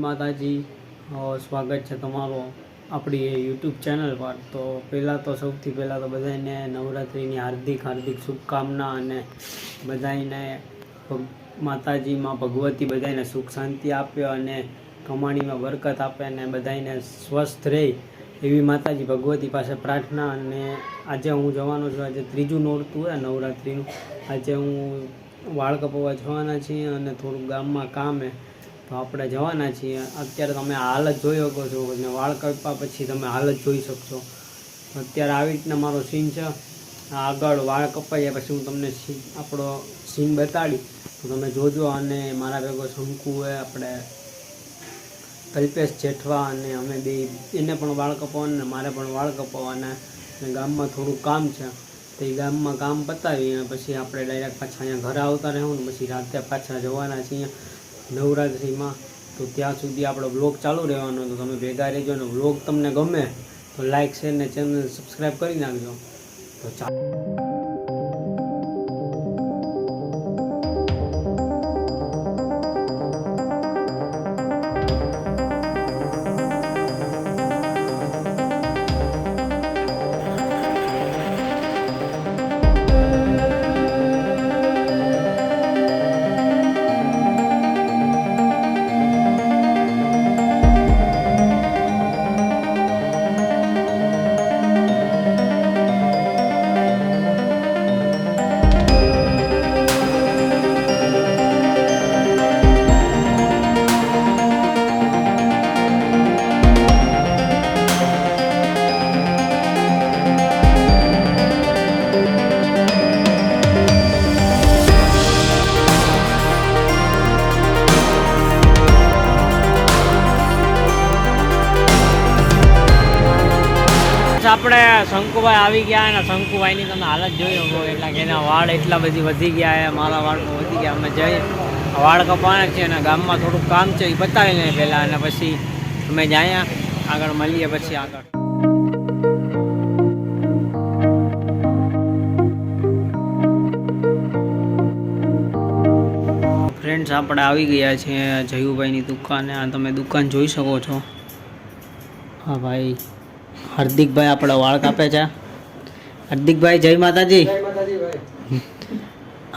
માતાજી, સ્વાગત છે તમારો આપણી યુટ્યુબ ચેનલ પર। તો સૌથી પહેલાં તો બધાને નવરાત્રિની હાર્દિક શુભકામના અને બધાને માતાજીમાં ભગવતી બધાને સુખ શાંતિ આપે અને કમાણીમાં બરકત આપે અને બધાને સ્વસ્થ રહે એવી માતાજી ભગવતી પાસે પ્રાર્થના। અને આજે હું જવાનો છું, આજે ત્રીજું નોરતું હોય નવરાત્રિનું। આજે હું વાળ કપાવવા જવાના છીએ અને થોડુંક ગામમાં કામ છે તો આપણે જવાના છીએ। અત્યારે તમે હાલત જોઈ શકો છો અને વાળ કાપ્યા પછી તમે હાલત જોઈ શકશો। અત્યારે આવી રીતના મારો સીન છે। આગળ વાળ કપાઈ પછી હું તમને આપણો સીન બતાડી તો તમે જોજો। અને મારા ભેગો શંકુ હોય, આપણે કલ્પેશ જેઠવા અને અમે બે એને પણ વાળ કપાવવાના ને મારે પણ વાળ કપાવવાના અને ગામમાં થોડું કામ છે તો એ ગામમાં કામ પતાવી અને પછી આપણે ડાયરેક્ટ પાછા અહીંયા ઘરે આવતા રહેવું ને પછી રાતે પાછા જવાના છીએ નવરાત્રિમાં। તો ત્યાં સુધી આપણો વ્લોગ ચાલુ રહેવાનો, તો તમે ભેગા રહેજો અને વ્લોગ તમને ગમે તો લાઇક શેર ને ચેનલ સબસ્ક્રાઈબ કરી નાખજો। તો ચાલો આપણે શંકુભાઈ આવી ગયા અને શંકુભાઈની તમે હાલત જોઈ શકો એટલે કે એના વાળ એટલા બધી વધી ગયા છે, મારા વાળ પણ વધી ગયા। અમે જઈએ વાળ કપાવાના છીએ અને ગામમાં થોડુંક કામ છે એ બતાવી લઈએ પહેલાં અને પછી અમે જઈએ આગળ મળીએ પછી આગળ। ફ્રેન્ડ્સ આપણે આવી ગયા છીએ જયુભાઈની દુકાને। આ તમે દુકાન જોઈ શકો છો। હા ભાઈ હાર્દિકભાઈ આપણા વાળ કાપે છે। હાર્દિકભાઈ જય માતાજી।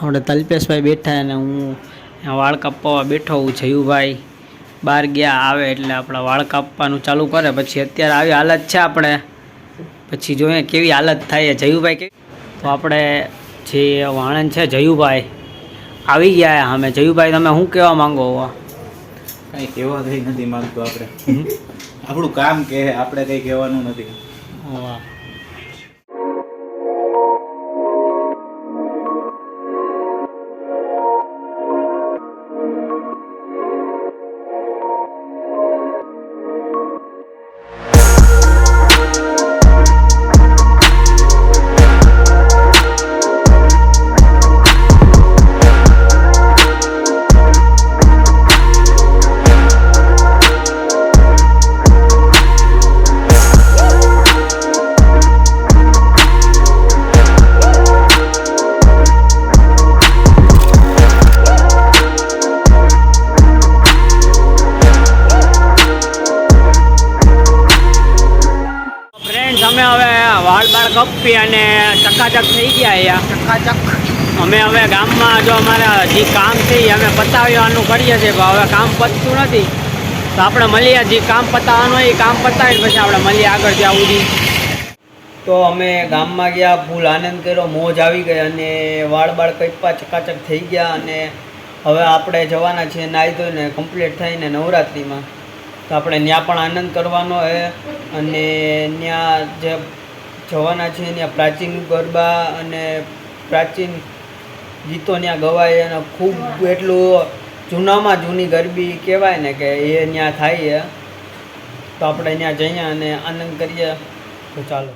આપણે તલ્પેશભાઈ બેઠા અને હું વાળ કાપવા બેઠો હું। જયુભાઈ બહાર ગયા આવે એટલે આપણા વાળ કાપવાનું ચાલુ કરે પછી અત્યારે આવી હાલત છે આપણે પછી જોઈએ કેવી હાલત થાય। જયુભાઈ કેવી તો આપણે જે વાણંદ છે જયુભાઈ આવી ગયા અમે। જયુભાઈ તમે શું કહેવા માંગો? કંઈ કહેવા થઈ નથી માંગતો, આપણે આપણું કામ કે આપણે કંઈ કહેવાનું નથી। વાહ અમે હવે વાળ કપી અને ચકાચક થઈ ગયા ચકાચક। અમે હવે ગામમાં જો અમારા જે કામ છે એ અમે પતાવવાનું કરીએ છીએ, હવે કામ પતતું નથી તો આપણે મળીએ। જે કામ પતાવવાનું હોય એ કામ પતાવી પછી આપણે મળીએ આગળ ત્યાં સુધી। તો અમે ગામમાં ગયા, ફૂલ આનંદ કર્યો, મોજ આવી ગઈ અને વાળ કપ્યા ચકાચક થઈ ગયા અને હવે આપણે જવાના છીએ નાહી ધોઈને કમ્પ્લીટ થઈને નવરાત્રિમાં। તો આપણે ત્યાં પણ આનંદ કરવાનો છે અને ત્યાં જે જવાના છે ત્યાં પ્રાચીન ગરબા અને પ્રાચીન ગીતો ત્યાં ગવાય અને ખૂબ એટલું જૂનામાં જૂની ગરબી કહેવાય ને કે એ ત્યાં થાય છે। તો આપણે ત્યાં જઈએ અને આનંદ કરીએ। તો ચાલો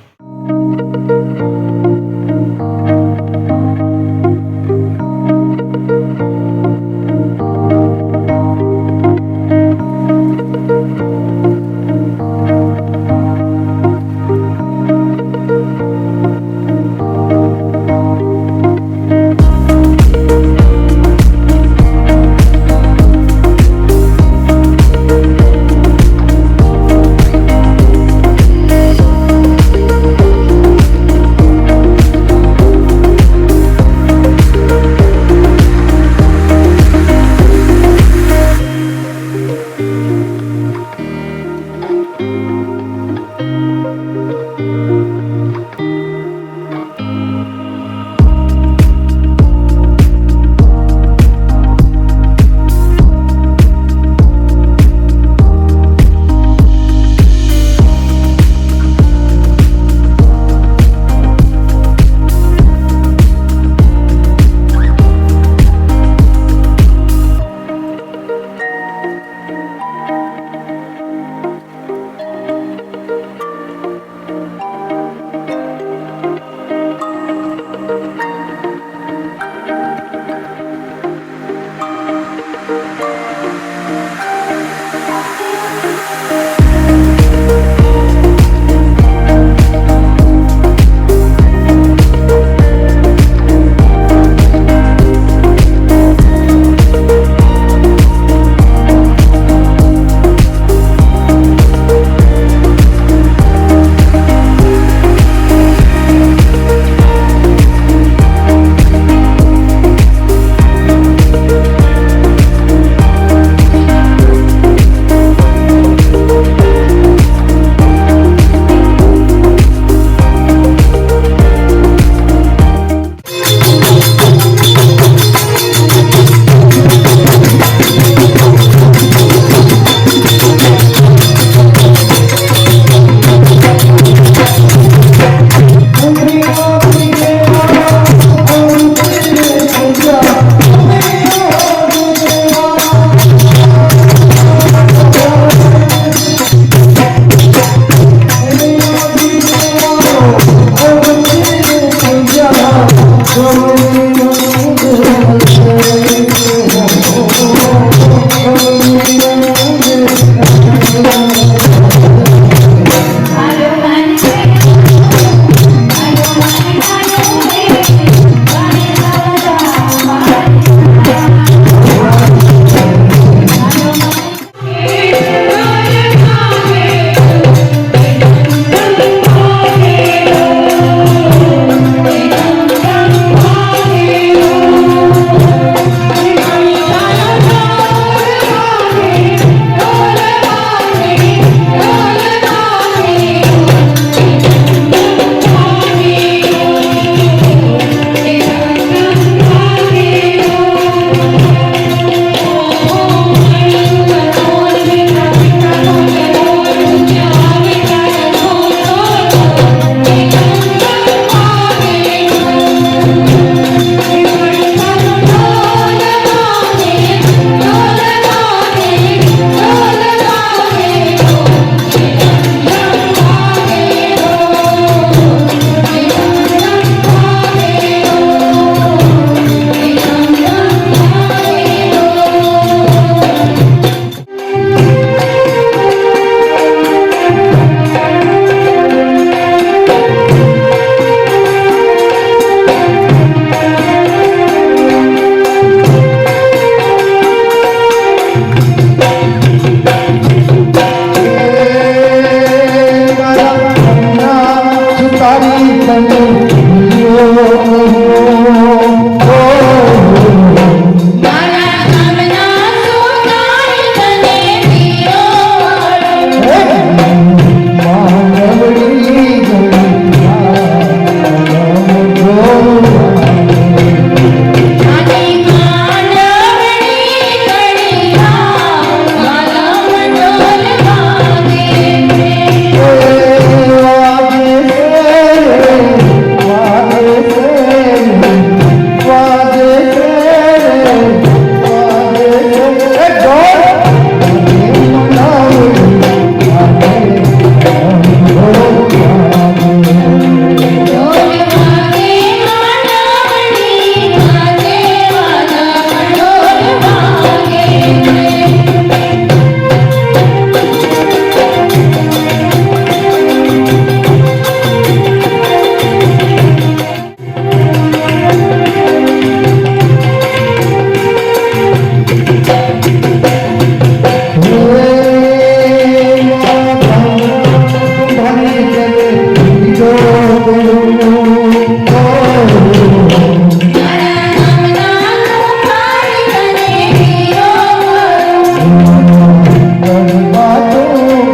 Thank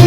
you.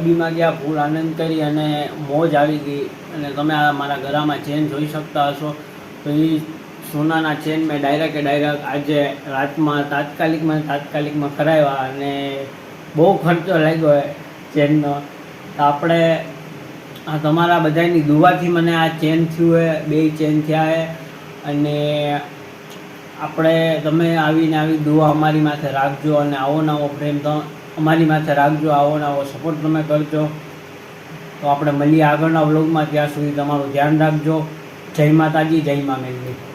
ડબ્બીમાં ગયા, ફૂલ આનંદ કરી અને મોજ આવી ગઈ. અને તમે આ મારા ગળામાં ચેન જોઈ શકતા હશો. તો એ સોનાના ચેન મેં ડાયરેક્ટ આજે રાતમાં તાત્કાલિકમાં કરાવ્યા અને બહુ ખર્ચો લાગ્યો ચેનનો. તો આપણે આ તમારા બધાની દુઆથી મને આ ચેન થયું છે, 2 ચેન થયા છે. અને તમે આવી દુઆ અમારી માથે રાખજો અને આવો નવો પ્રેમ અમારી માથે રાખજો, આવો નવો સપોર્ટ તમે કરજો. તો આપણે મળીએ આગળના વ્લોગમાં. ત્યાં સુધી તમારું ધ્યાન રાખજો. જય માતાજી, જય મા મેલડી.